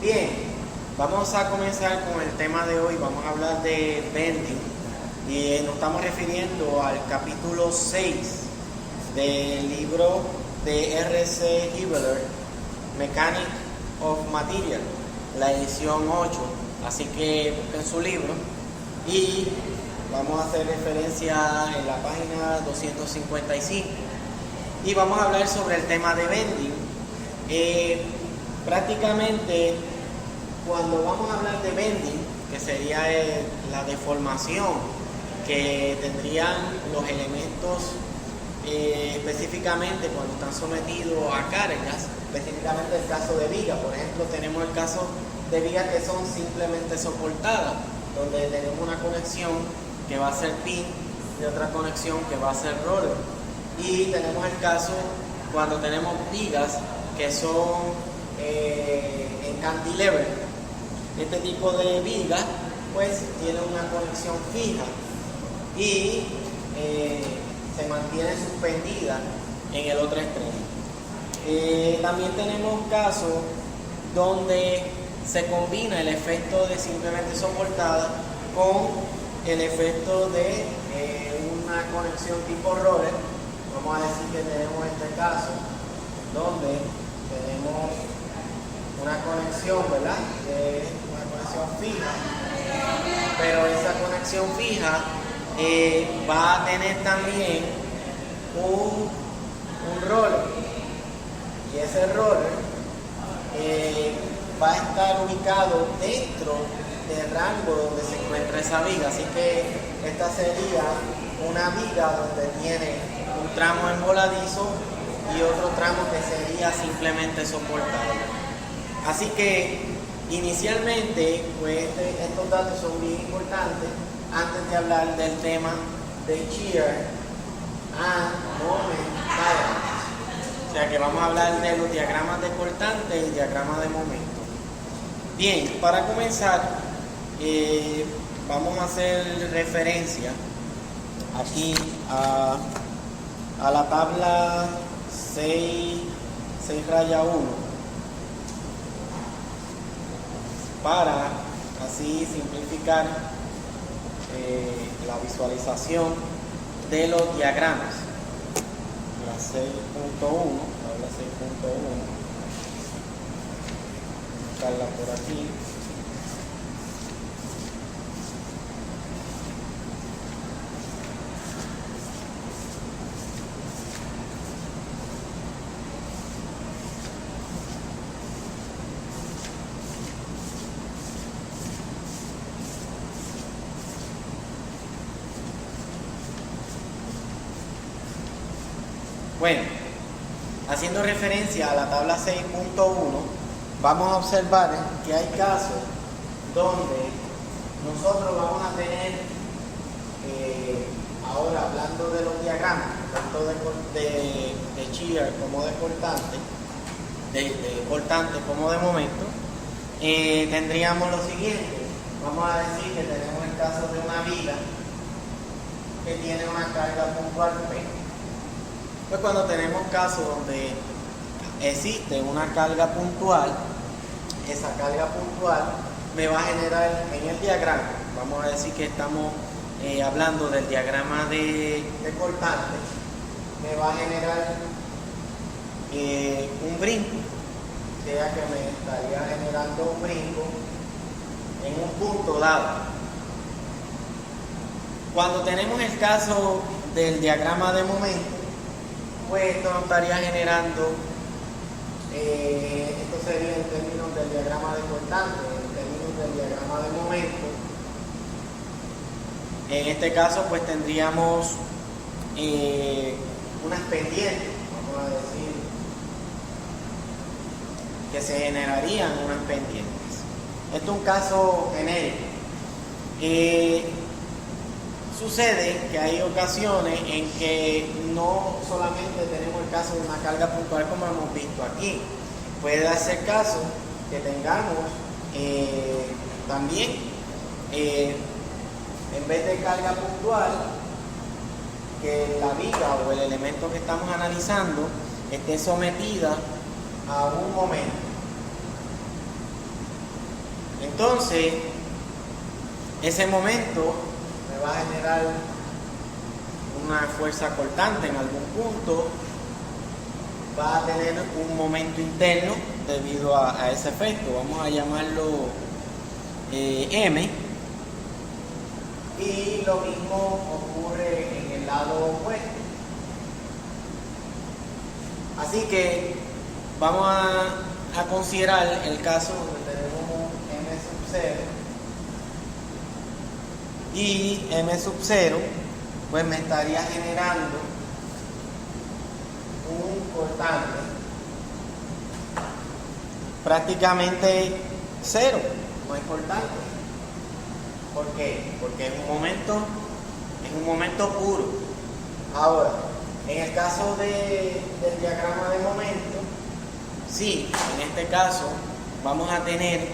Bien, vamos a comenzar con el tema de hoy. Vamos a hablar de bending y nos estamos refiriendo al capítulo 6 del libro de R.C. Hibbeler, Mechanics of Material, la edición 8. Así que busquen su libro y vamos a hacer referencia en la página 255 y vamos a hablar sobre el tema de bending. Prácticamente cuando vamos a hablar de bending, que sería la deformación que tendrían los elementos específicamente cuando están sometidos a cargas, específicamente el caso de vigas. Por ejemplo, tenemos el caso de vigas que son simplemente soportadas, donde tenemos una conexión que va a ser pin y otra conexión que va a ser roller. Y tenemos el caso cuando tenemos vigas que son en cantilever. Este tipo de vigas pues tiene una conexión fija y se mantiene suspendida en el otro extremo. También tenemos casos donde se combina el efecto de simplemente soportada con el efecto de una conexión tipo roller. Vamos a decir que tenemos este caso donde tenemos una conexión, ¿verdad? Una conexión fija, pero esa conexión fija va a tener también un roller, y ese roller va a estar ubicado dentro del rango donde se encuentra esa viga. Así que esta sería una viga donde tiene un tramo emboladizo y otro tramo que sería simplemente soportado. Así que inicialmente pues estos datos son bien importantes antes de hablar del tema de shear and moment diagrams. O sea que vamos a hablar de los diagramas de cortante y diagramas de momento. Bien, para comenzar vamos a hacer referencia aquí a la tabla 6 raya 1 para así simplificar la visualización de los diagramas. La 6.1, tabla 6.1, buscarla por aquí. Bueno, haciendo referencia a la tabla 6.1, vamos a observar que hay casos donde nosotros vamos a tener, ahora hablando de los diagramas, tanto de shear como de cortante, de cortante como de momento, tendríamos lo siguiente. Vamos a decir que tenemos el caso de una viga que tiene una carga puntual P. Pues cuando tenemos casos donde existe una carga puntual, esa carga puntual me va a generar en el diagrama, vamos a decir que estamos hablando del diagrama de cortante, me va a generar un brinco, o sea que me estaría generando un brinco en un punto dado. Cuando tenemos el caso del diagrama de momento, pues esto nos estaría generando, esto sería en términos del diagrama de cortante, en términos del diagrama de momento. En este caso pues tendríamos unas pendientes, vamos a decir, que se generarían unas pendientes. Esto es un caso genérico. Sucede que hay ocasiones en que no solamente tenemos el caso de una carga puntual como hemos visto aquí. Puede darse caso que tengamos también, en vez de carga puntual, que la viga o el elemento que estamos analizando esté sometida a un momento. Entonces, ese momento me va a generar una fuerza cortante en algún punto, va a tener un momento interno debido a ese efecto, vamos a llamarlo M, y lo mismo ocurre en el lado opuesto. Así que vamos a considerar el caso donde tenemos M sub 0 y M sub 0 pues me estaría generando un cortante prácticamente cero, no es cortante. ¿Por qué? Porque es un momento puro. Ahora, en el caso del diagrama de momento, sí, en este caso vamos a tener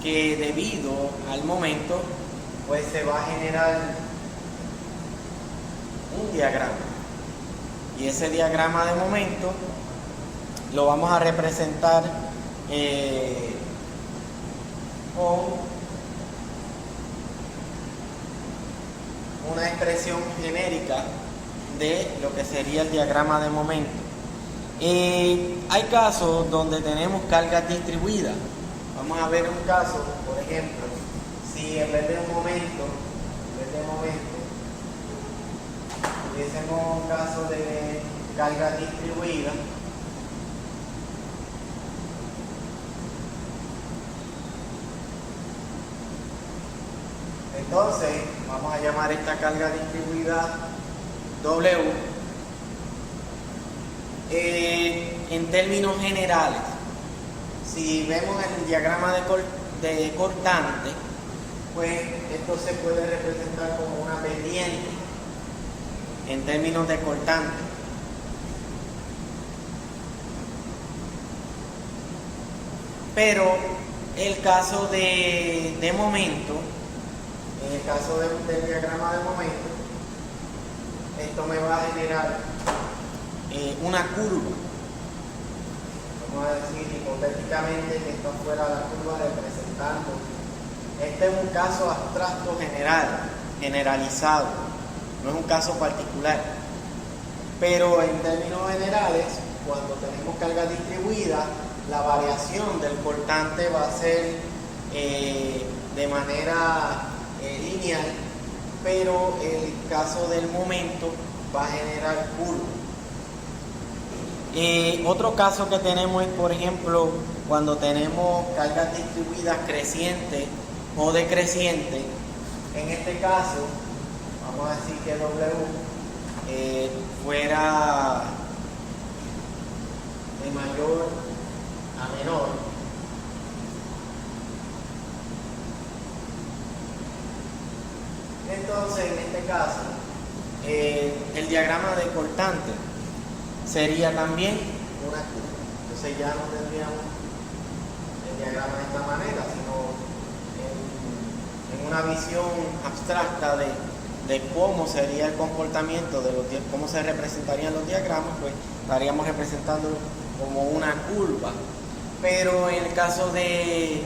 que debido al momento, pues se va a generar un diagrama. Y ese diagrama de momento lo vamos a representar con una expresión genérica de lo que sería el diagrama de momento. Hay casos donde tenemos cargas distribuidas. Vamos a ver un caso, por ejemplo, si en vez de momento tuviésemos un caso de carga distribuida, entonces vamos a llamar esta carga distribuida W. En términos generales, si vemos el diagrama de cortante, pues esto se puede representar como una pendiente en términos de cortante. Pero el caso de momento, en el caso del diagrama de momento, esto me va a generar una curva. Vamos a decir hipotéticamente que esto fuera la curva representando. Este es un caso abstracto generalizado, no es un caso particular. Pero en términos generales, cuando tenemos carga distribuida, la variación del cortante va a ser de manera lineal, pero el caso del momento va a generar curva. Otro caso que tenemos es, por ejemplo, cuando tenemos cargas distribuidas crecientes o decrecientes. En este caso, vamos a decir que W fuera de mayor a menor. Entonces, en este caso, el diagrama de cortante sería también una curva. Entonces ya no tendríamos el diagrama de esta manera, sino en una visión abstracta de cómo sería el comportamiento, cómo se representarían los diagramas, pues estaríamos representando como una curva. Pero en el caso de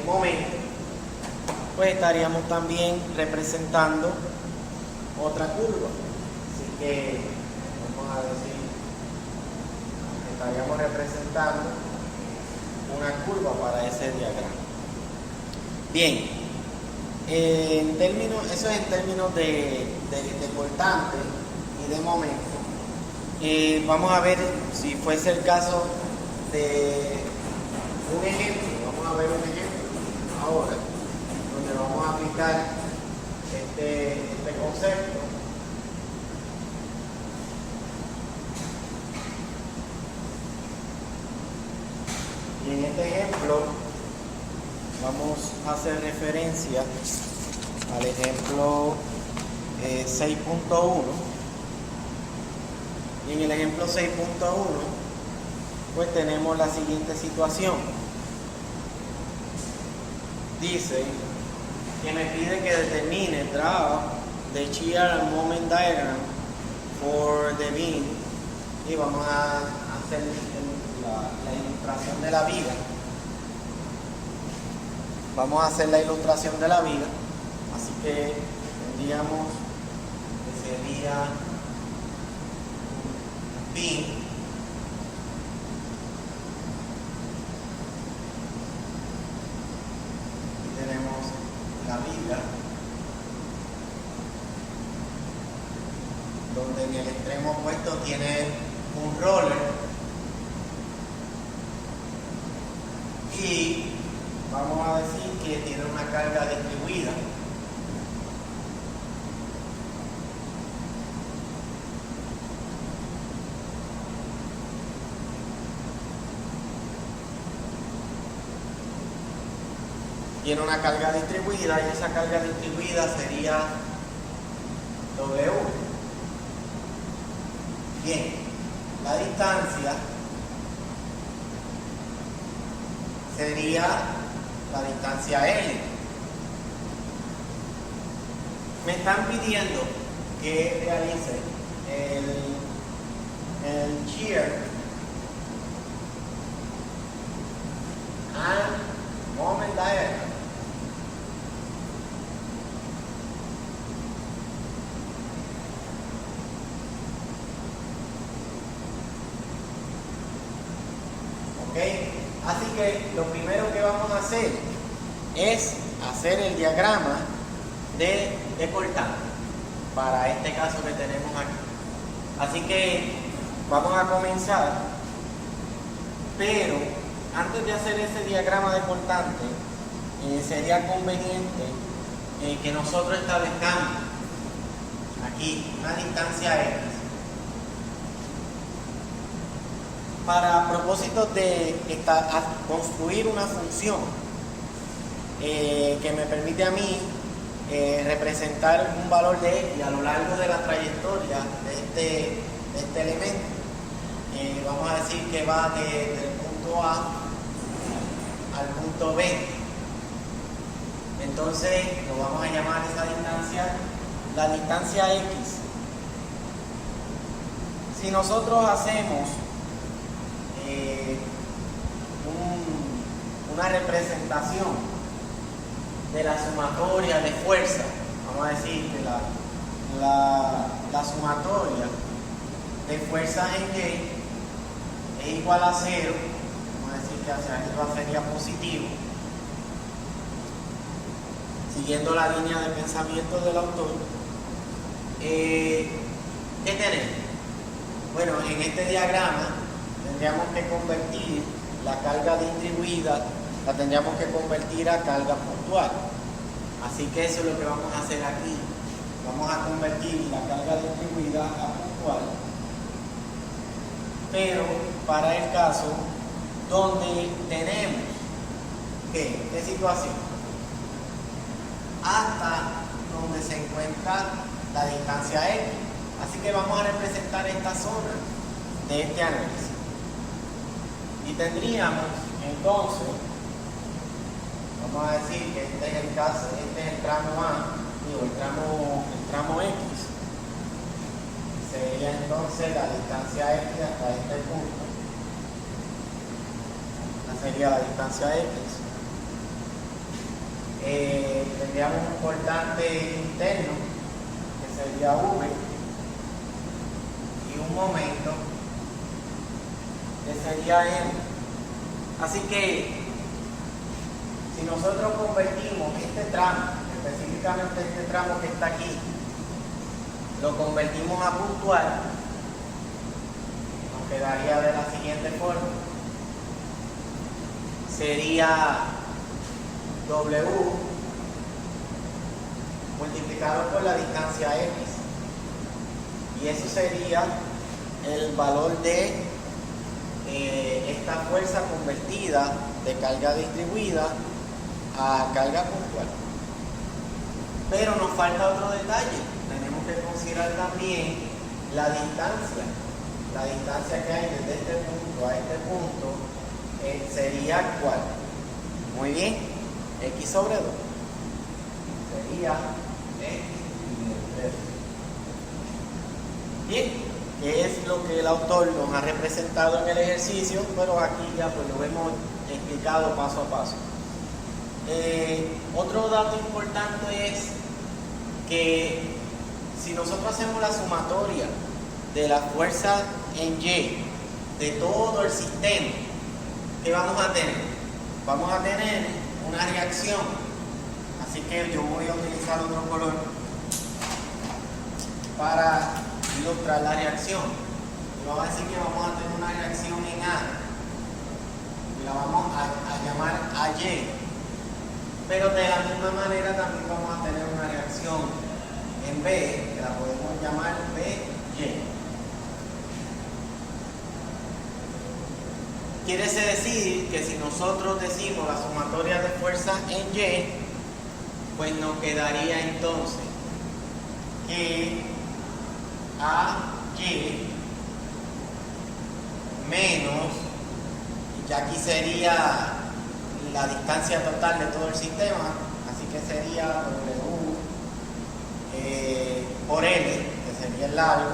momento, pues estaríamos también representando otra curva. Así que vamos a decir que estaríamos representando una curva para ese diagrama. Bien, eso es en términos de cortante y de momento. Vamos a ver si fuese el caso de un ejemplo. Vamos a ver un ejemplo ahora, donde vamos a aplicar este concepto. Y en este ejemplo vamos a hacer referencia al ejemplo 6.1. Y en el ejemplo 6.1 pues tenemos la siguiente situación. Dice que me pide que determine draw the shear and moment diagram for the beam, y vamos a hacer la ilustración de la viga. vamos a hacer la ilustración de la viga. Así que tendríamos que sería un pin. Y tenemos la viga, donde en el extremo opuesto tiene un roller. Y vamos a decir que tiene una carga distribuida. Tiene una carga distribuida y esa carga distribuida sería W. Bien, la distancia sería la distancia L. Me están pidiendo que realice el shear and moment diagram. ¿Ok? Así que lo primero que vamos a hacer es hacer el diagrama de cortante para este caso que tenemos aquí. Así que vamos a comenzar, pero antes de hacer ese diagrama de cortante, sería conveniente que nosotros establezcamos aquí una distancia X para propósitos de construir una función que me permite a mí representar un valor de X a lo largo de la trayectoria de este elemento. Vamos a decir que va desde el punto A al punto B. Entonces lo vamos a llamar esa distancia la distancia X. Si nosotros hacemos una representación de la sumatoria de fuerza, vamos a decir que la sumatoria de fuerzas en Y es igual a 0, vamos a decir que hacia arriba sería positivo, siguiendo la línea de pensamiento del autor. ¿Qué tenemos? Bueno, en este diagrama tendríamos que convertir la carga distribuida, la tendríamos que convertir a carga puntual. Así que eso es lo que vamos a hacer aquí. Vamos a convertir la carga distribuida a puntual, pero para el caso donde tenemos ¿qué situación? Hasta donde se encuentra la distancia X. Así que vamos a representar esta zona de este análisis. Y tendríamos entonces, vamos a decir que este es el caso, este es el tramo A, digo, el tramo X. Sería entonces la distancia X hasta este punto. Esta sería la distancia X. Tendríamos un cortante interno que sería V y un momento que sería M. Así que si nosotros convertimos este tramo, específicamente este tramo que está aquí, lo convertimos a puntual, nos quedaría de la siguiente forma. Sería W multiplicado por la distancia X. Y eso sería el valor de esta fuerza convertida de carga distribuida a carga puntual. Pero nos falta otro detalle. Tenemos que considerar también la distancia. La distancia que hay desde este punto a este punto sería ¿cuál? Muy bien, X sobre 2. Sería X y 3. Bien, que es lo que el autor nos ha representado en el ejercicio, pero aquí ya pues lo hemos explicado paso a paso. Otro dato importante es que si nosotros hacemos la sumatoria de la fuerza en Y de todo el sistema, ¿qué vamos a tener? Vamos a tener una reacción. Así que yo voy a utilizar otro color para ilustrar la reacción. Y vamos a decir que vamos a tener una reacción en A. Y la vamos a llamar AY. Pero de la misma manera también vamos a tener una reacción en B, que la podemos llamar BY. Quiere decir que si nosotros decimos la sumatoria de fuerzas en Y, pues nos quedaría entonces que AY menos, ya aquí sería la distancia total de todo el sistema, así que sería W por L, que sería el largo,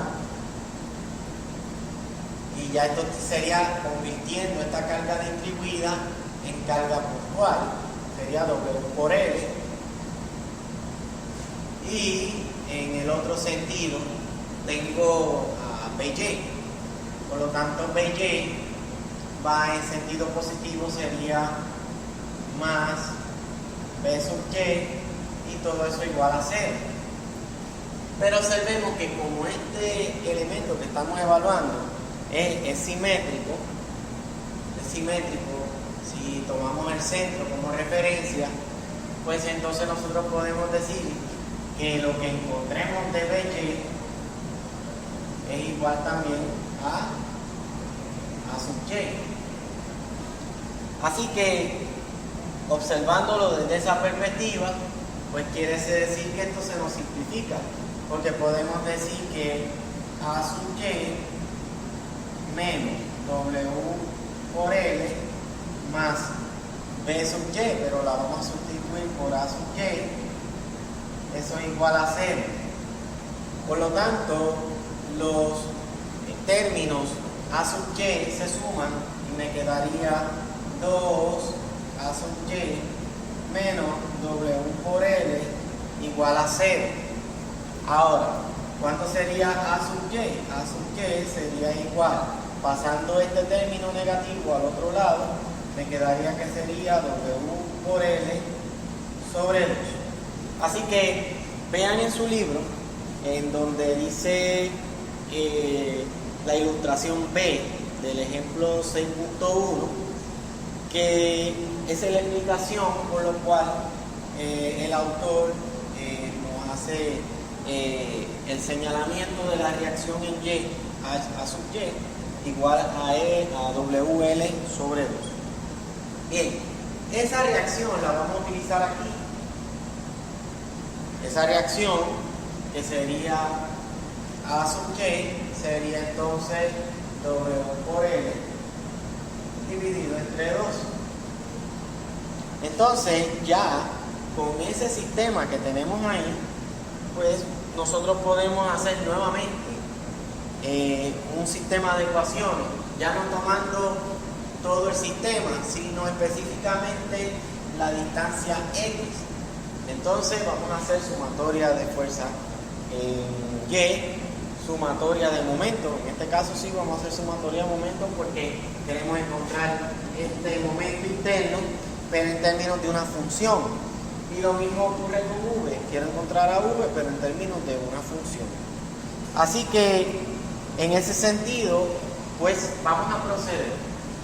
y ya esto sería convirtiendo esta carga distribuida en carga puntual, sería W por L, y en el otro sentido tengo a BY, por lo tanto BY va en sentido positivo, sería más B sub Y, y todo eso igual a 0. Pero observemos que como este elemento que estamos evaluando es simétrico, si tomamos el centro como referencia, pues entonces nosotros podemos decir que lo que encontremos de BY es igual también a sub Y. Así que, observándolo desde esa perspectiva, pues quiere decir que esto se nos simplifica, porque podemos decir que A sub Y menos W por L más B sub Y, pero la vamos a sustituir por A sub Y, eso es igual a 0. Por lo tanto, los términos A sub Y se suman y me quedaría 2 A sub Y menos W por L igual a 0. Ahora, ¿cuánto sería A sub Y? A sub Y sería igual, pasando este término negativo al otro lado, me quedaría que sería W por L sobre 2. Así que vean en su libro, en donde dice la ilustración B del ejemplo 6.1, que esa es la explicación por lo cual el autor nos hace el señalamiento de la reacción en Y, A sub Y, igual a WL sobre 2. Bien, esa reacción la vamos a utilizar aquí. Esa reacción, que sería A sub Y, sería entonces W por L dividido entre 2. Entonces ya con ese sistema que tenemos ahí, pues nosotros podemos hacer nuevamente un sistema de ecuaciones, ya no tomando todo el sistema, sino específicamente la distancia X. Entonces vamos a hacer sumatoria de fuerza en Y, sumatoria de momento. En este caso sí vamos a hacer sumatoria de momento porque queremos encontrar este momento interno, pero en términos de una función. Y lo mismo ocurre con V. Quiero encontrar a V, pero en términos de una función. Así que, en ese sentido, pues vamos a proceder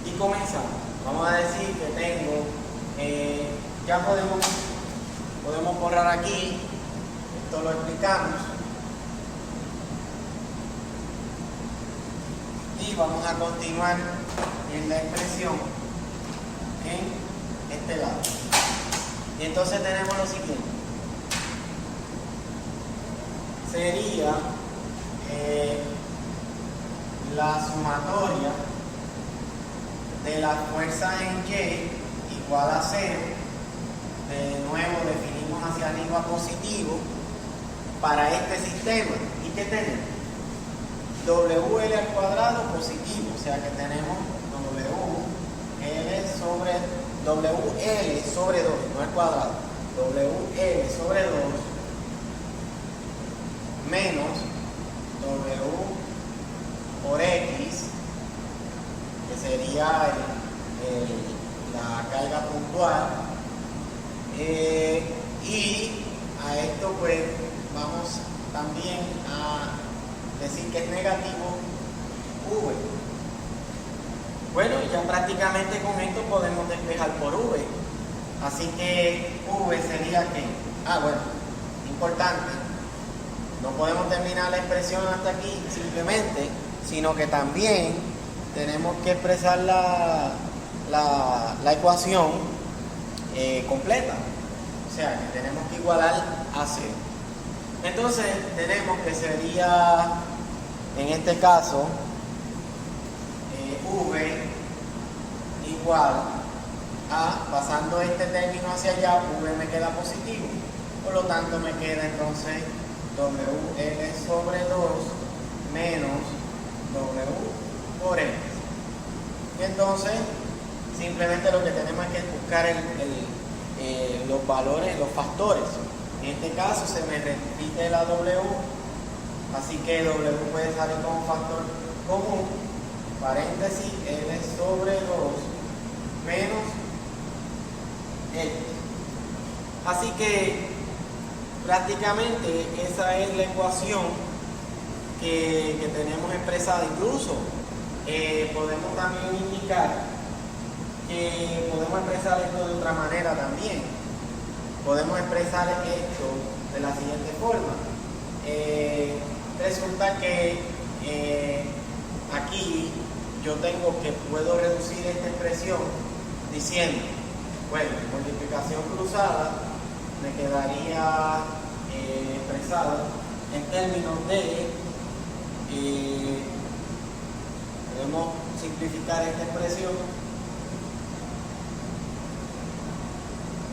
y comenzamos. Vamos a decir que tengo, ya podemos borrar aquí, esto lo explicamos. Y vamos a continuar en la expresión en este lado. Y entonces tenemos lo siguiente. Sería la sumatoria de la fuerza en Y igual a 0. De nuevo definimos hacia arriba positivo para este sistema. ¿Y qué tenemos? WL al cuadrado positivo, o sea que tenemos WL sobre WL sobre 2, no al cuadrado, WL sobre 2 menos W por X, que sería la carga puntual, y a esto pues vamos también a decir que es negativo V. Bueno, ya prácticamente con esto podemos despejar por V. Así que V sería que, bueno, importante, no podemos terminar la expresión hasta aquí simplemente, sino que también tenemos que expresar la ecuación completa. O sea, que tenemos que igualar a 0. Entonces, tenemos que sería, en este caso, V igual a, pasando este término hacia allá, V me queda positivo. Por lo tanto, me queda entonces WL sobre 2 menos W por X. Y entonces, simplemente lo que tenemos es que buscar los valores, los factores. En este caso se me repite la W, así que W puede salir como factor común, paréntesis, L sobre 2 menos X. Así que prácticamente esa es la ecuación que tenemos expresada. Incluso podemos también indicar que podemos expresar esto de otra manera también. Podemos expresar esto de la siguiente forma. Resulta que aquí yo puedo reducir esta expresión diciendo, bueno, multiplicación cruzada me quedaría expresada en términos de, podemos simplificar esta expresión.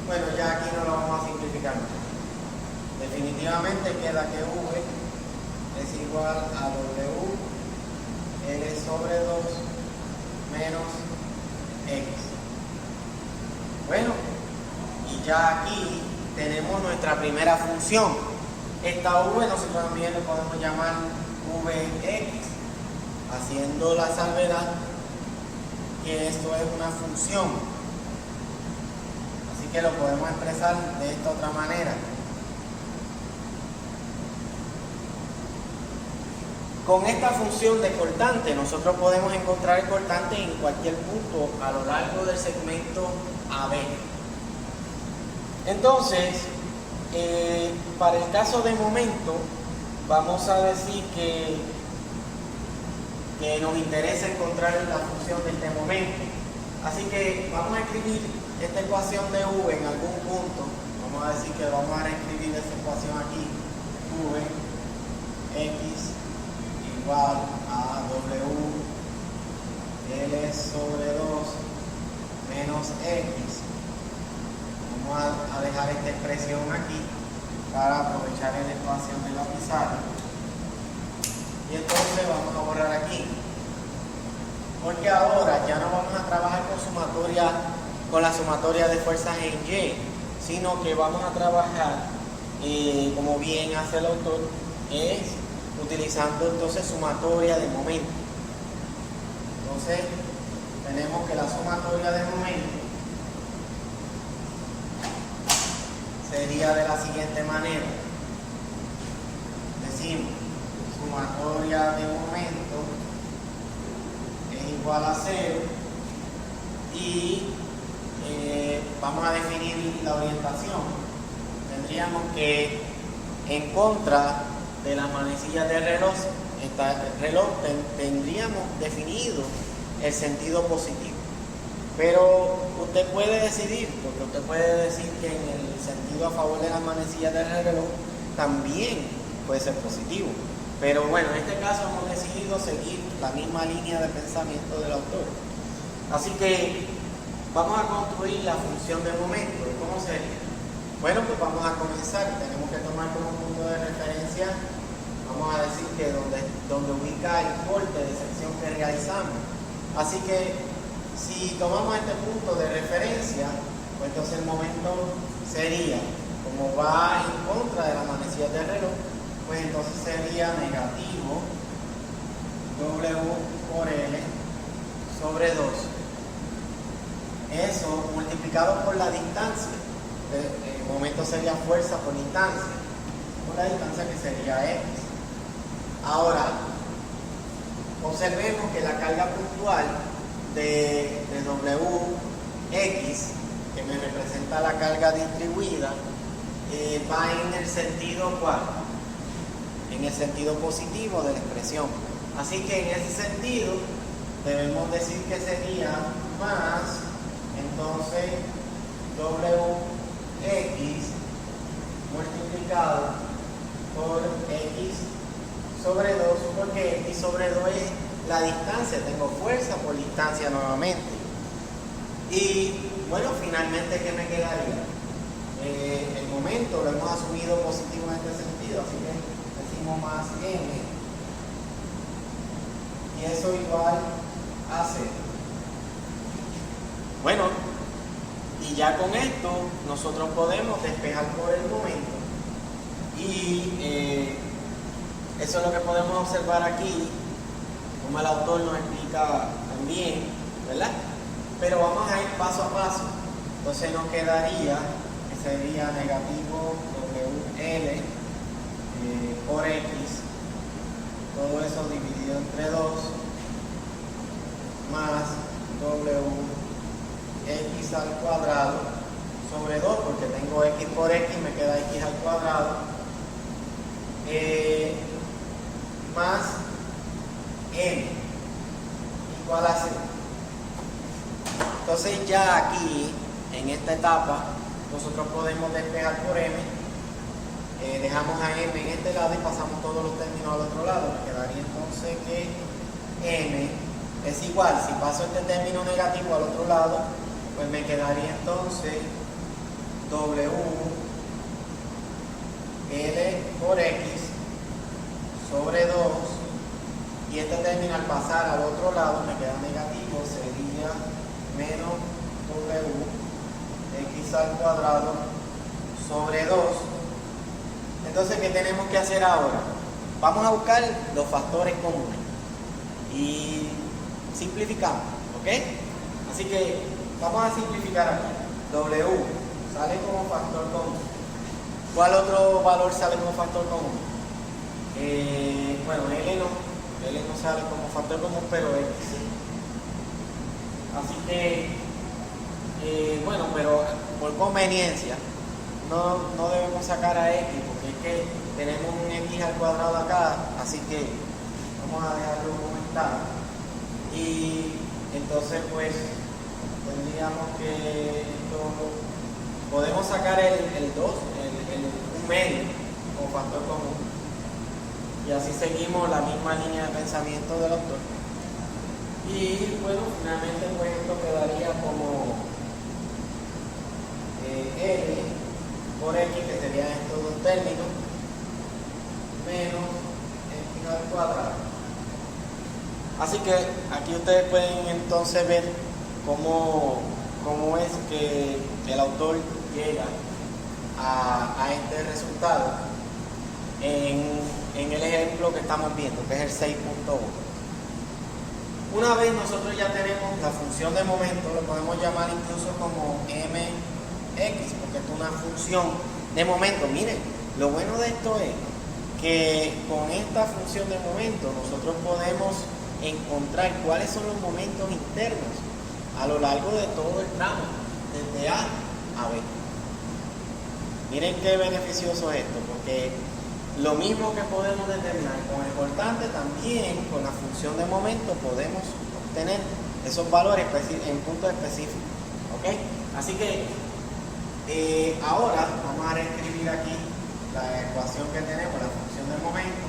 Bueno, ya aquí no lo vamos a simplificar más. Definitivamente queda que V es igual a W L sobre 2 menos X. Bueno, y ya aquí tenemos nuestra primera función. Esta V nosotros también le podemos llamar Vx, haciendo la salvedad que esto es una función. Así que lo podemos expresar de esta otra manera. Con esta función de cortante, nosotros podemos encontrar el cortante en cualquier punto a lo largo del segmento AB. Entonces, para el caso de momento, vamos a decir que nos interesa encontrar la función de este momento. Así que vamos a escribir esta ecuación de V en algún punto. Vamos a decir que vamos a reescribir esta ecuación aquí. V X igual a W L sobre 2 menos X. Vamos a dejar esta expresión aquí para aprovechar el espacio de la pizarra. Y entonces vamos a borrar aquí. Porque ahora ya no vamos a trabajar con la sumatoria de fuerzas en Y, sino que vamos a trabajar, como bien hace el autor, es utilizando entonces sumatoria de momento. Entonces tenemos que la sumatoria de momento sería de la siguiente manera. Decimos sumatoria de momento es igual a 0 y vamos a definir la orientación. Tendríamos que en contra de las manecillas del reloj, tendríamos definido el sentido positivo. Pero usted puede decidir, porque usted puede decir que en el sentido a favor de las manecillas del reloj también puede ser positivo. Pero bueno, en este caso hemos decidido seguir la misma línea de pensamiento del autor. Así que vamos a construir la función de momento. ¿Cómo sería? Bueno, pues vamos a comenzar. Tenemos que tomar como punto de referencia, vamos a decir que donde ubica el corte de sección que realizamos. Así que Si tomamos este punto de referencia, pues entonces el momento sería, como va en contra de la manecilla del reloj, pues entonces sería negativo W por L sobre 2. Eso multiplicado por la distancia. El momento sería fuerza por distancia. Por la distancia que sería X. Ahora, observemos que la carga puntual de WX, que me representa la carga distribuida, va en el sentido ¿cuál? En el sentido positivo de la expresión. Así que en ese sentido debemos decir que sería más, entonces, WX multiplicado por X sobre 2, porque X sobre 2 es la distancia, tengo fuerza por distancia nuevamente. Y bueno, finalmente, ¿qué me quedaría? El momento lo hemos asumido positivo en este sentido, así que decimos más M, y eso igual a 0. Bueno, y ya con esto nosotros podemos despejar por el momento, y eso es lo que podemos observar aquí, como el autor nos explica también, ¿verdad? Pero vamos a ir paso a paso. Entonces nos quedaría que sería negativo WL por X, todo eso dividido entre 2, más WX al cuadrado sobre 2, porque tengo X por X, me queda X al cuadrado, más M igual a 0. Entonces ya aquí, en esta etapa, nosotros podemos despejar por M, dejamos a M en este lado y pasamos todos los términos al otro lado. Me quedaría entonces que M es igual, si paso este término negativo al otro lado, pues me quedaría entonces W L por X sobre 2, y este término al pasar al otro lado me queda negativo, sería menos W X al cuadrado sobre 2. Entonces, ¿qué tenemos que hacer ahora? Vamos a buscar los factores comunes y simplificamos, ¿ok? Así que vamos a simplificar aquí. W sale como factor común. ¿Cuál otro valor sale como factor común? Bueno, L no sale como factor común, pero X sí. Así que, bueno, pero por conveniencia no debemos sacar a X, porque es que tenemos un X al cuadrado acá, así que vamos a dejarlo como está. Y entonces pues tendríamos que podemos sacar el 2, un medio como factor común, y así seguimos la misma línea de pensamiento del autor. Y bueno, finalmente pues esto quedaría como L por X, que serían estos dos términos, menos X al cuadrado. Así que aquí ustedes pueden entonces ver cómo es que el autor llega a este resultado en el ejemplo que estamos viendo, que es el 6.1. Una vez nosotros ya tenemos la función de momento, lo podemos llamar incluso como mx, porque es una función de momento. Miren, lo bueno de esto es que con esta función de momento nosotros podemos encontrar cuáles son los momentos internos a lo largo de todo el tramo, desde A a B. Miren qué beneficioso es esto, porque lo mismo que podemos determinar con el cortante, también con la función de momento podemos obtener esos valores en puntos específicos. ¿Ok? Así que ahora vamos a reescribir aquí la ecuación que tenemos, la función de momento.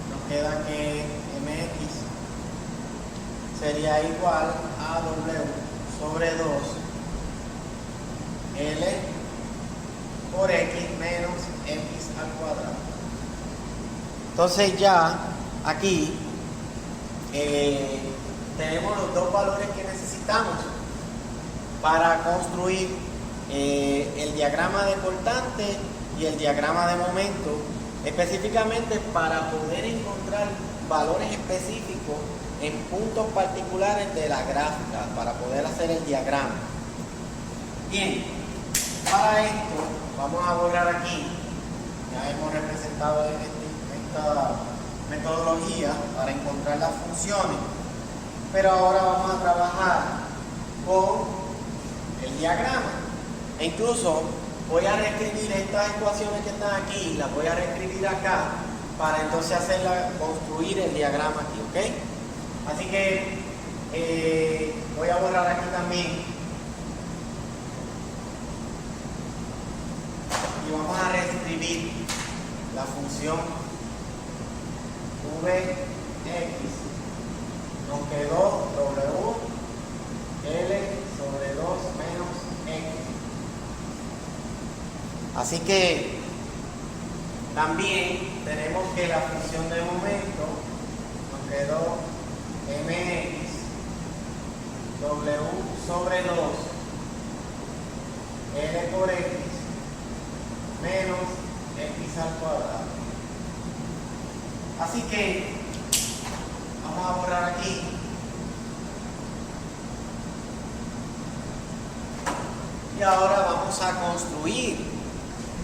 Nos queda que mx sería igual a w sobre 2 L por X menos X al cuadrado. Entonces ya aquí tenemos los dos valores que necesitamos necesitamos para construir el diagrama de cortante y el diagrama de momento, específicamente para poder encontrar valores específicos en puntos particulares de la gráfica, para poder hacer el diagrama. Bien, para esto vamos a borrar aquí, ya hemos representado esta metodología para encontrar las funciones, pero ahora vamos a trabajar con el diagrama. E incluso voy a reescribir estas ecuaciones que están aquí, las voy a reescribir acá para entonces construir el diagrama aquí, ¿ok? Así que voy a borrar aquí también. Y vamos a reescribir la función Vx. Nos quedó W L sobre 2 menos X. Así que también tenemos que la función de momento nos quedó Mx W sobre 2 L por X menos X al cuadrado. Así que vamos a borrar aquí. Y ahora vamos a construir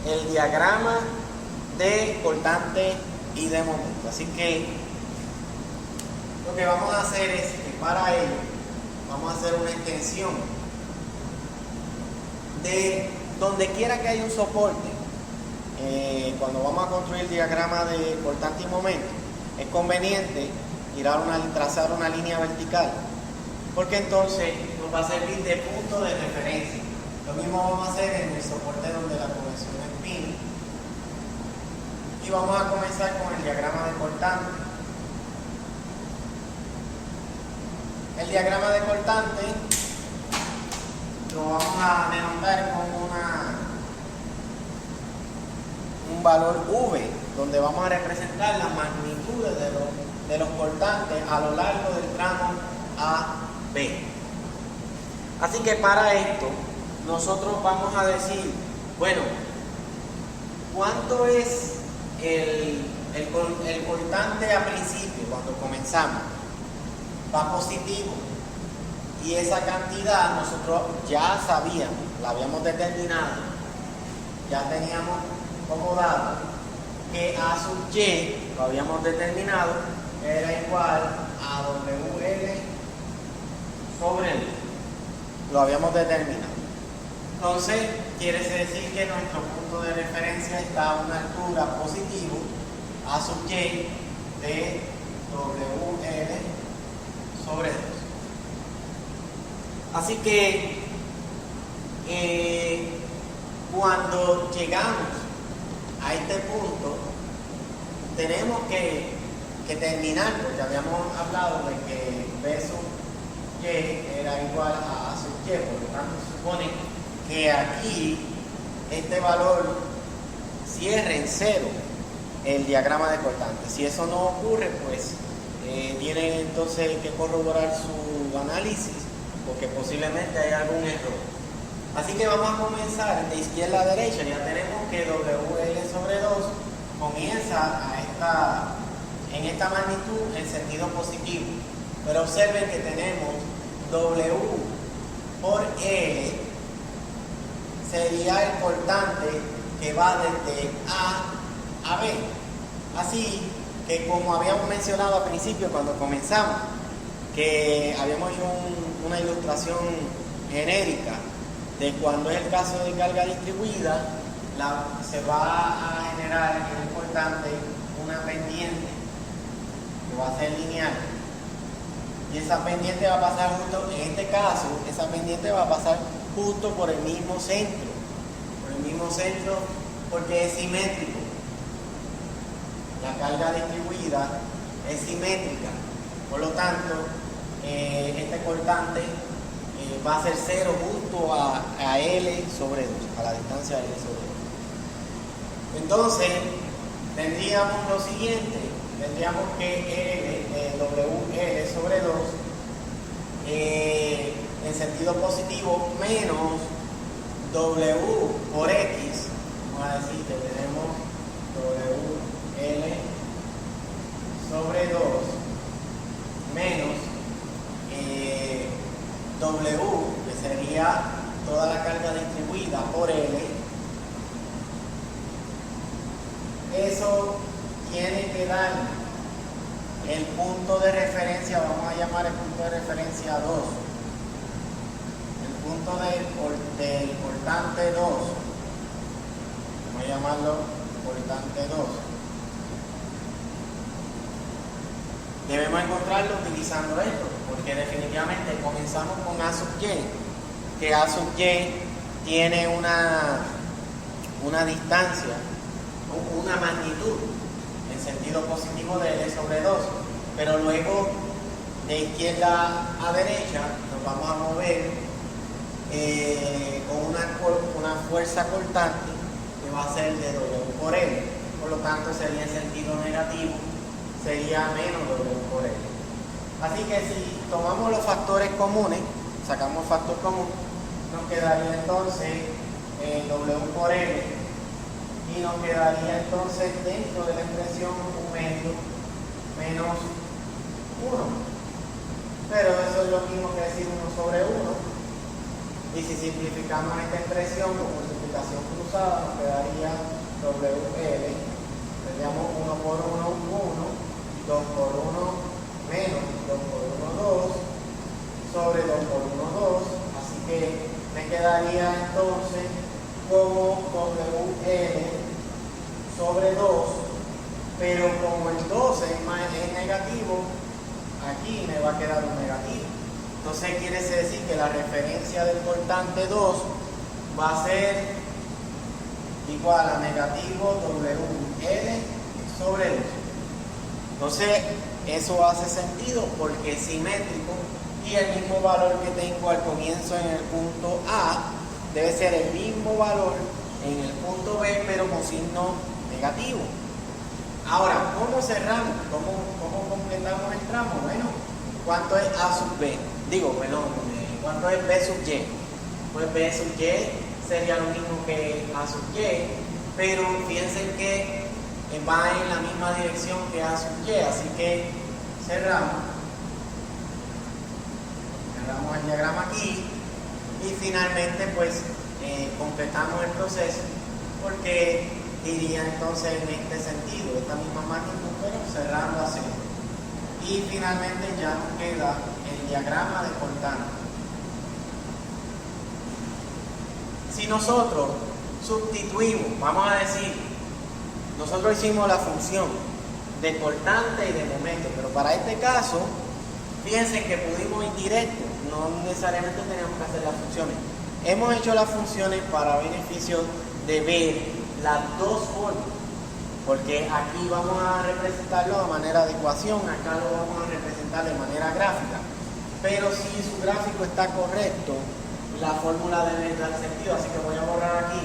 el diagrama de cortante y de momento. Así que lo que vamos a hacer es que para ello vamos a hacer una extensión de donde quiera que haya un soporte. Cuando vamos a construir el diagrama de cortante y momento, es conveniente trazar una línea vertical, porque entonces nos va a servir de punto de referencia. Lo mismo vamos a hacer en el soporte donde la conexión es pin. Y vamos a comenzar con el diagrama de cortante. El diagrama de cortante lo vamos a denotar como un valor V, donde vamos a representar las magnitudes de los cortantes a lo largo del tramo AB. Así que para esto nosotros vamos a decir, bueno, ¿cuánto es el cortante a principio cuando comenzamos? Va positivo, y esa cantidad nosotros ya sabíamos, la habíamos determinado, ya teníamos como dato que A sub Y lo habíamos determinado era igual a WL sobre L. Lo habíamos determinado. Entonces quiere decir que nuestro punto de referencia está a una altura positivo, A sub Y de WL sobre 2. Así que cuando llegamos a este punto, tenemos que terminar, porque habíamos hablado de que B sub Y era igual a A sub Y, por lo tanto se supone que aquí este valor cierre en cero el diagrama de cortante. Si eso no ocurre, pues tienen entonces que corroborar su análisis, porque posiblemente hay algún error. Así que vamos a comenzar de izquierda a derecha. Ya tenemos que WL sobre 2 comienza en esta magnitud en sentido positivo. Pero observen que tenemos W por L sería el cortante que va desde A a B. Así que, como habíamos mencionado al principio cuando comenzamos, que habíamos hecho una ilustración genérica de cuando es el caso de carga distribuida, se va a generar en el cortante una pendiente que va a ser lineal, y esa pendiente va a pasar justo, en este caso, esa pendiente va a pasar justo por el mismo centro, porque es simétrico. La carga distribuida es simétrica, por lo tanto, este cortante va a ser 0 justo a L sobre 2, a la distancia L sobre 2. Entonces, tendríamos lo siguiente, tendríamos que WL sobre 2 en sentido positivo menos W por X. Vamos a decir que tenemos WL sobre 2 menos W, que sería toda la carga distribuida por L. Eso tiene que dar el punto de referencia, vamos a llamar el punto de referencia 2. El punto del cortante 2. Vamos a llamarlo cortante 2. Debemos encontrarlo utilizando esto, porque definitivamente comenzamos con A sub y, que A sub y tiene una distancia, una magnitud en sentido positivo de L sobre 2, pero luego de izquierda a derecha nos vamos a mover con una fuerza cortante que va a ser de W por L, por lo tanto sería en sentido negativo, sería menos W por L. Así que si tomamos los factores comunes, sacamos factor común, nos quedaría entonces W por L, y nos quedaría entonces dentro de la expresión un medio menos 1. Pero eso es lo mismo que decir 1 sobre 1. Y si simplificamos esta expresión con multiplicación cruzada, nos quedaría WL. Tendríamos 1 por 1, 1. 2 por 1 menos 2 por 1, 2 sobre 2 por 1, 2, así que me quedaría entonces como WL sobre 2, pero como el 12 es negativo, aquí me va a quedar un negativo. Entonces quiere decir que la referencia del cortante 2 va a ser igual a negativo WL sobre 2. Entonces, eso hace sentido porque es simétrico y el mismo valor que tengo al comienzo en el punto A debe ser el mismo valor en el punto B, pero con signo negativo. Ahora, ¿cómo cerramos? ¿Cómo completamos el tramo? Bueno, ¿cuánto es A sub B? ¿Cuánto es B sub Y? Pues B sub Y sería lo mismo que A sub Y, pero fíjense que va en la misma dirección que A sub Y, así que cerramos el diagrama aquí y finalmente pues completamos el proceso porque iría entonces en este sentido, esta misma magnitud, pero cerrando así. Y finalmente ya nos queda el diagrama de cortante. Si nosotros sustituimos, vamos a decir, nosotros hicimos la función de cortante y de momento, pero para este caso, fíjense que pudimos ir directo, no necesariamente teníamos que hacer las funciones. Hemos hecho las funciones para beneficio de ver las dos formas, porque aquí vamos a representarlo de manera de ecuación, acá lo vamos a representar de manera gráfica, pero si su gráfico está correcto, la fórmula debe dar sentido, así que voy a borrar aquí.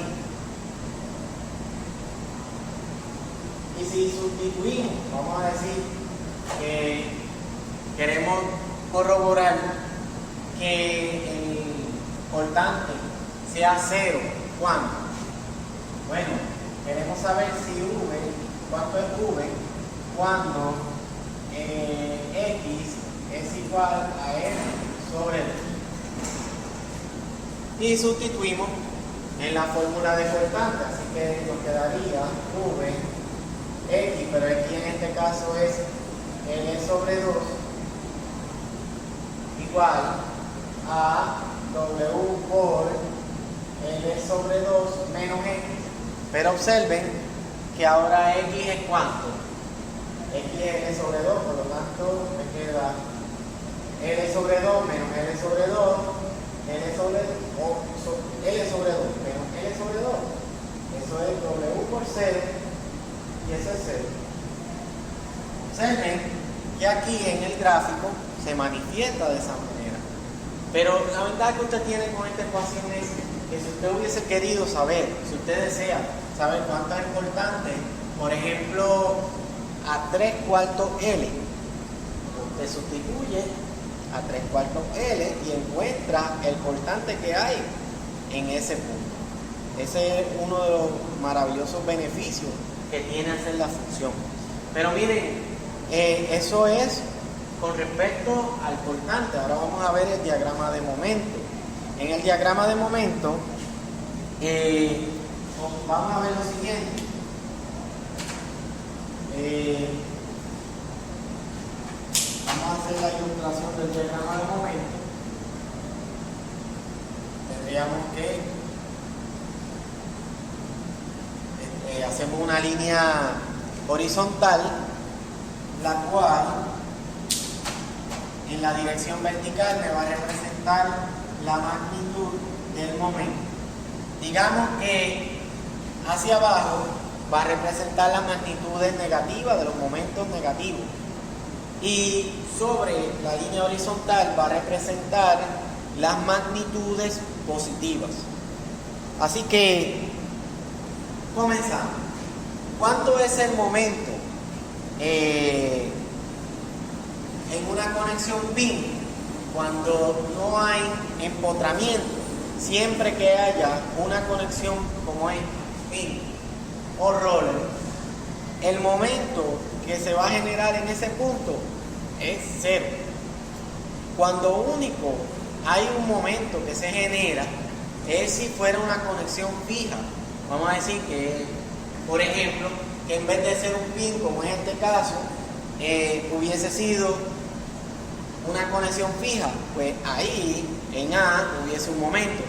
Y si sustituimos, vamos a decir que queremos corroborar que el cortante sea 0, ¿cuándo? Bueno, queremos saber si V, ¿cuánto es V? Cuando X es igual a N sobre L. Y sustituimos en la fórmula de cortante, así que nos quedaría V X, pero aquí en este caso es L sobre 2 igual a W por L sobre 2 menos X. Pero observen que ahora X es ¿cuánto? X es L sobre 2, por lo tanto me queda L sobre 2 menos L sobre 2, L sobre 2 menos L sobre 2. Eso es W por 0 y eso es 0. Observen que aquí en el gráfico se manifiesta de esa manera. Pero la ventaja que usted tiene con esta ecuación es que si usted hubiese querido saber, si usted desea saber cuánto es importante, por ejemplo, a 3/4 L, usted sustituye a 3/4 L y encuentra el cortante que hay en ese punto. Ese es uno de los maravillosos beneficios que tiene hacer la función. Pero miren, eso es con respecto al cortante. Ahora vamos a ver el diagrama de momento. En el diagrama de momento vamos a ver lo siguiente. Vamos a hacer la ilustración del diagrama de momento. Tendríamos que hacemos una línea horizontal, la cual en la dirección vertical me va a representar la magnitud del momento. Digamos que hacia abajo va a representar las magnitudes negativas de los momentos negativos y sobre la línea horizontal va a representar las magnitudes positivas. Así que comenzamos. ¿Cuánto es el momento en una conexión pin cuando no hay empotramiento? Siempre que haya una conexión como es pin o roller, el momento que se va a generar en ese punto es cero. Cuando único hay un momento que se genera es si fuera una conexión fija. Vamos a decir que, por ejemplo, que en vez de ser un pin, como es este caso, hubiese sido una conexión fija, pues ahí en A hubiese un momento.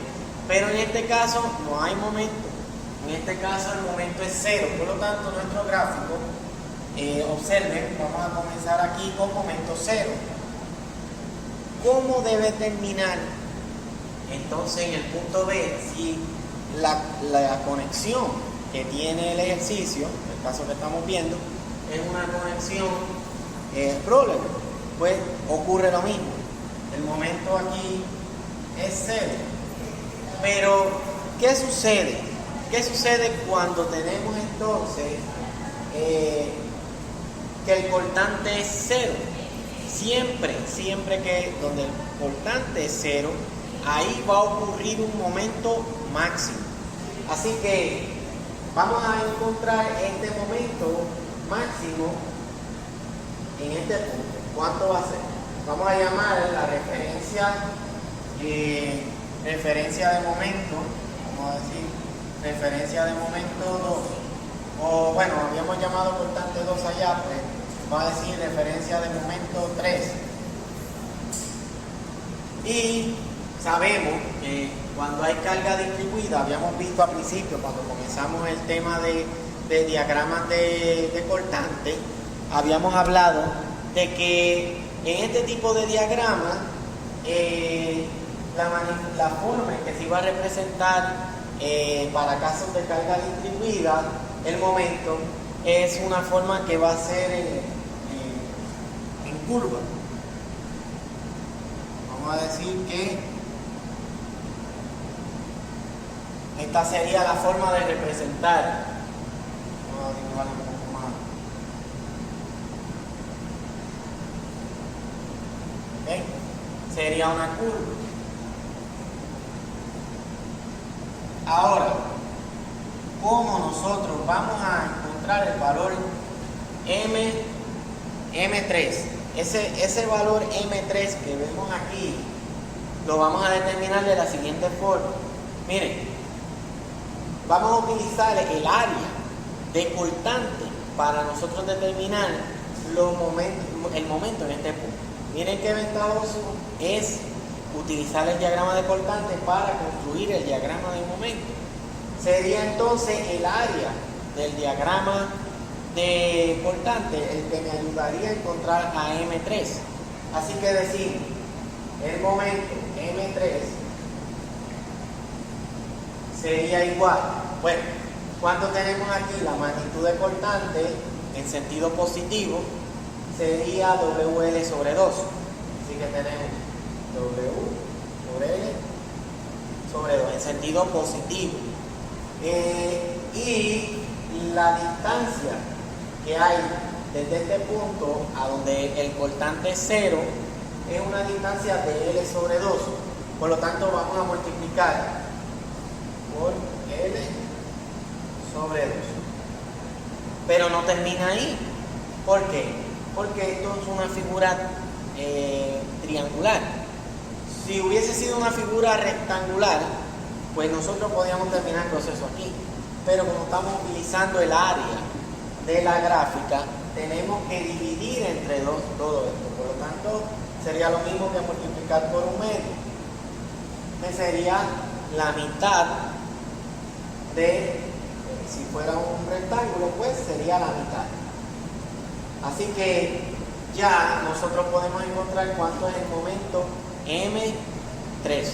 Pero en este caso no hay momento. En este caso el momento es cero. Por lo tanto, nuestro gráfico, observen, vamos a comenzar aquí con momento cero. ¿Cómo debe terminar entonces en el punto B si la conexión que tiene el ejercicio, el caso que estamos viendo, es una conexión roller? Pues ocurre lo mismo. El momento aquí es cero. Pero, ¿qué sucede? ¿Qué sucede cuando tenemos entonces que el cortante es cero? Siempre que donde el cortante es cero, ahí va a ocurrir un momento máximo. Así que vamos a encontrar este momento máximo en este punto. ¿Cuánto va a ser? Vamos a llamar la referencia de momento, vamos a decir referencia de momento 2, o bueno, habíamos llamado cortante 2 allá, pues vamos a decir referencia de momento 3. Y sabemos que cuando hay carga distribuida, habíamos visto al principio, cuando comenzamos el tema de diagramas de cortante, habíamos hablado de que en este tipo de diagrama la forma en que se iba a representar para casos de carga distribuida el momento es una forma que va a ser en curva. Vamos a decir que esta sería la forma de representar. Vamos a dibujarlo un poco más. ¿Okay? Sería una curva. Ahora, ¿cómo nosotros vamos a encontrar el valor M3? Ese valor M3 que vemos aquí lo vamos a determinar de la siguiente forma. Miren, vamos a utilizar el área de cortante para nosotros determinar el momento en este punto. Miren qué ventajoso es utilizar el diagrama de cortante para construir el diagrama de momento. Sería entonces el área del diagrama de cortante el que me ayudaría a encontrar a M3. Así que decimos, el momento M3 sería igual. Bueno, cuando tenemos aquí la magnitud de cortante en sentido positivo, sería WL sobre 2. Así que tenemos W por L sobre 2 en sentido positivo. Y la distancia que hay desde este punto a donde el cortante es 0 es una distancia de L sobre 2. Por lo tanto, vamos a multiplicar por L sobre 2. Pero no termina ahí. ¿Por qué? Porque esto es una figura triangular. Si hubiese sido una figura rectangular, pues nosotros podíamos terminar el proceso aquí. Pero como estamos utilizando el área de la gráfica, tenemos que dividir entre dos todo esto. Por lo tanto, sería lo mismo que multiplicar por un medio, que sería la mitad de, si fuera un rectángulo, pues sería la mitad. Así que ya nosotros podemos encontrar cuánto es el momento M3.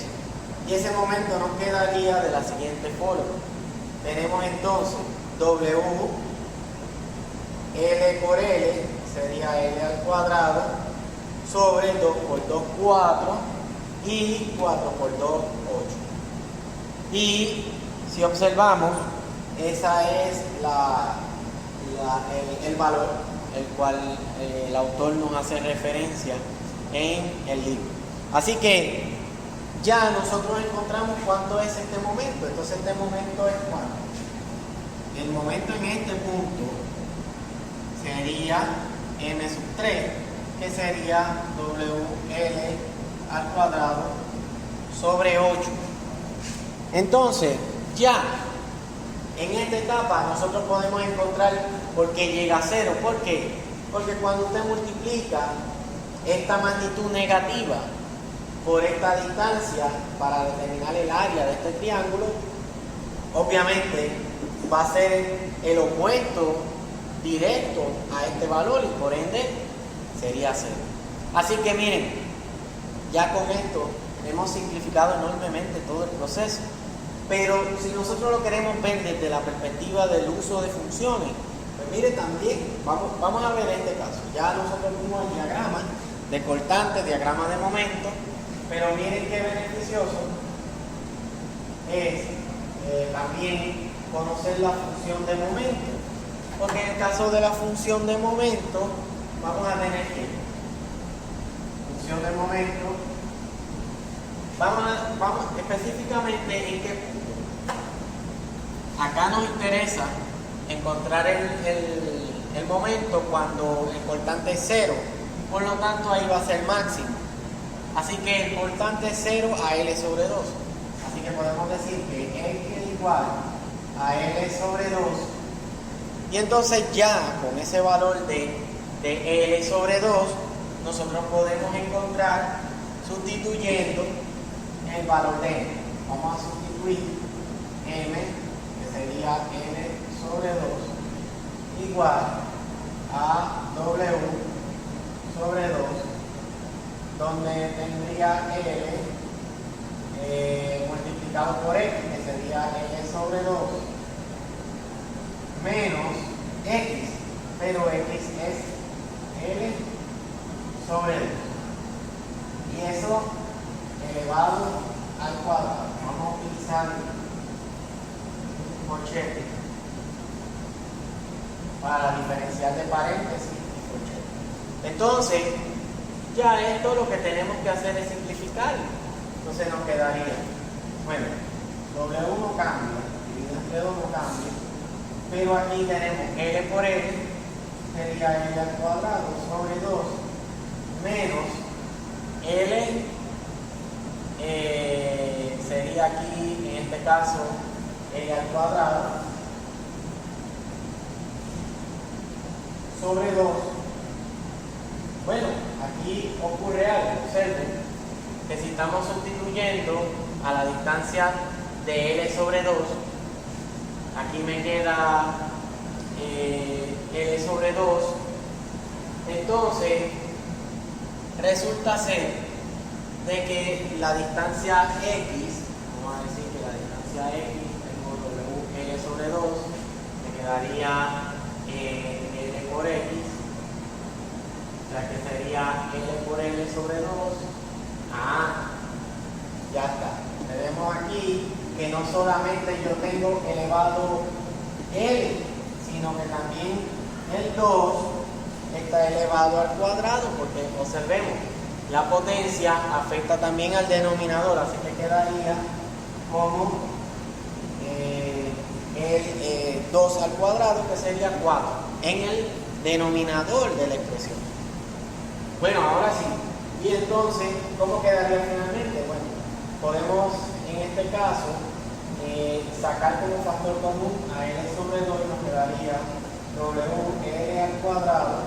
Y ese momento nos quedaría de la siguiente forma. Tenemos entonces W, L por L, sería L al cuadrado, sobre 2 por 2, 4, y 4 por 2, 8. Y si observamos, esa es el valor el cual el autor nos hace referencia en el libro. Así que ya nosotros encontramos cuánto es este momento. Entonces este momento es cuánto. El momento en este punto sería m sub 3, que sería WL al cuadrado sobre 8. Entonces ya en esta etapa nosotros podemos encontrar por qué llega a 0. ¿Por qué? Porque cuando usted multiplica esta magnitud negativa por esta distancia para determinar el área de este triángulo, obviamente va a ser el opuesto directo a este valor y por ende sería 0. Así que miren, ya con esto hemos simplificado enormemente todo el proceso. Pero si nosotros lo queremos ver desde la perspectiva del uso de funciones, pues mire también, vamos a ver este caso. Ya nosotros vimos el diagrama de cortante, diagrama de momento, pero miren qué beneficioso es también conocer la función de momento. Porque en el caso de la función de momento, vamos a tener que función de momento, vamos específicamente en qué punto. Acá nos interesa encontrar el momento cuando el cortante es 0, por lo tanto ahí va a ser máximo. Así que el cortante es 0 a L sobre 2. Así que podemos decir que X es igual a L sobre 2. Y entonces ya con ese valor de L sobre 2, nosotros podemos encontrar sustituyendo el valor de M. Vamos a sustituir M, que sería L sobre 2, igual a W sobre 2, donde tendría L multiplicado por X, que sería L sobre 2, menos X, pero X es L sobre 2. Y eso elevado al cuadrado. Vamos a utilizar un corchete para diferenciar de paréntesis y corchete. Entonces, ya esto lo que tenemos que hacer es simplificarlo. Entonces nos quedaría, bueno, W no cambia, dividido entre 2 no cambia, pero aquí tenemos L por L, sería L al cuadrado sobre 2, menos L, sería aquí, en este caso, L al cuadrado, sobre 2. Bueno, aquí ocurre algo, observen, que si estamos sustituyendo a la distancia de L sobre 2, aquí me queda L sobre 2, entonces resulta ser de que la distancia X, vamos a decir que la distancia X, tengo WL sobre 2, me quedaría L por X, o sea que sería L por L sobre 2. Ya está. Tenemos aquí que no solamente yo tengo elevado L, sino que también el 2 está elevado al cuadrado, porque observemos, la potencia afecta también al denominador, así que quedaría como el 2 al cuadrado, que sería 4, en el denominador de la expresión. Bueno, ahora sí. Y entonces, ¿cómo quedaría finalmente? Bueno, podemos en este caso sacar como factor común a L sobre 2 y nos quedaría WL al cuadrado.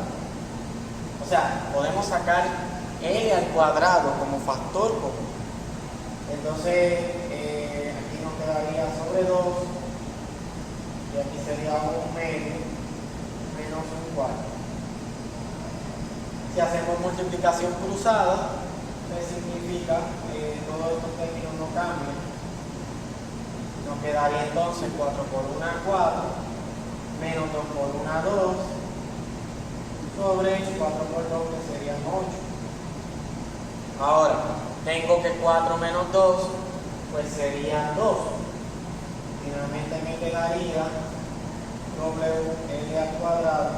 O sea, podemos sacar L al cuadrado como factor común. Entonces, aquí nos quedaría sobre 2 y aquí sería 1 medio menos 1 cuarto. Si hacemos multiplicación cruzada, pues significa que todos estos términos no cambian. Nos quedaría entonces 4 por 1, 4, menos 2 por 1, 2, sobre 4 por 2, que serían 8. Ahora, tengo que 4 menos 2, pues serían 2. Finalmente me quedaría WL al cuadrado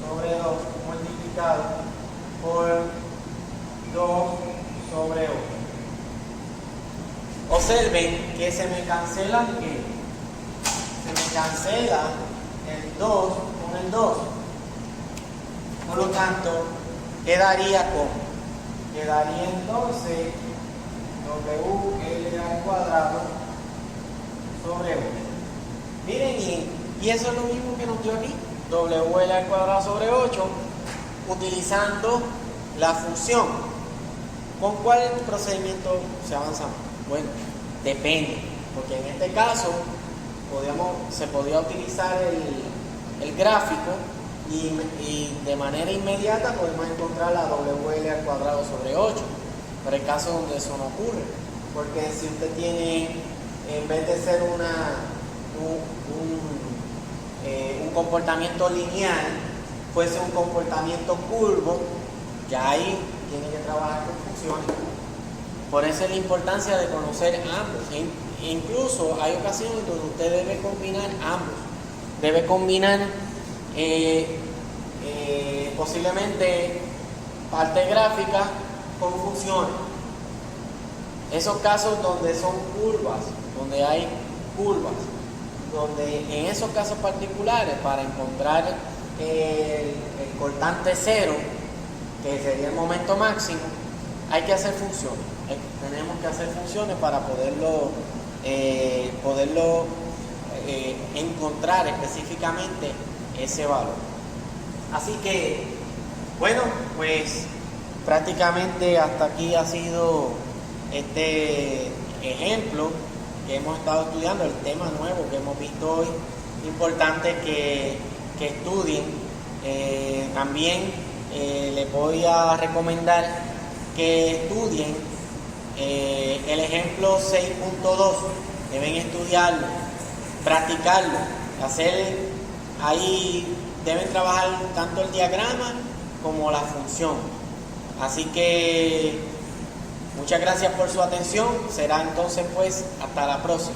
sobre 2 multiplicado por 2 sobre 8. Observen que se me cancela ¿qué? Se me cancela el 2 con el 2. Por lo tanto, quedaría como quedaría entonces WL al cuadrado sobre 8. Miren, y eso es lo mismo que nos dio aquí. WL al cuadrado sobre 8, utilizando la función. ¿Con cuál procedimiento se avanza? Bueno, depende, porque en este caso se podía utilizar el gráfico y de manera inmediata podemos encontrar la WL al cuadrado sobre 8, pero hay casos donde eso no ocurre, porque si usted tiene, en vez de ser un comportamiento lineal, fuese un comportamiento curvo, ya ahí tiene que trabajar con funciones. Por eso es la importancia de conocer ambos. Incluso hay ocasiones donde usted debe combinar ambos. Debe combinar posiblemente parte gráfica con funciones. Esos casos donde son curvas, donde hay curvas, donde en esos casos particulares, para encontrar el cortante cero, que sería el momento máximo, hay que hacer funciones. Tenemos que hacer funciones para poderlo encontrar específicamente ese valor. Así que, bueno, pues prácticamente hasta aquí ha sido este ejemplo que hemos estado estudiando, el tema nuevo que hemos visto hoy. Importante que estudien. También les voy a recomendar que estudien el ejemplo 6.2. Deben estudiarlo, practicarlo, ahí deben trabajar tanto el diagrama como la función. Así que muchas gracias por su atención. Será entonces pues hasta la próxima.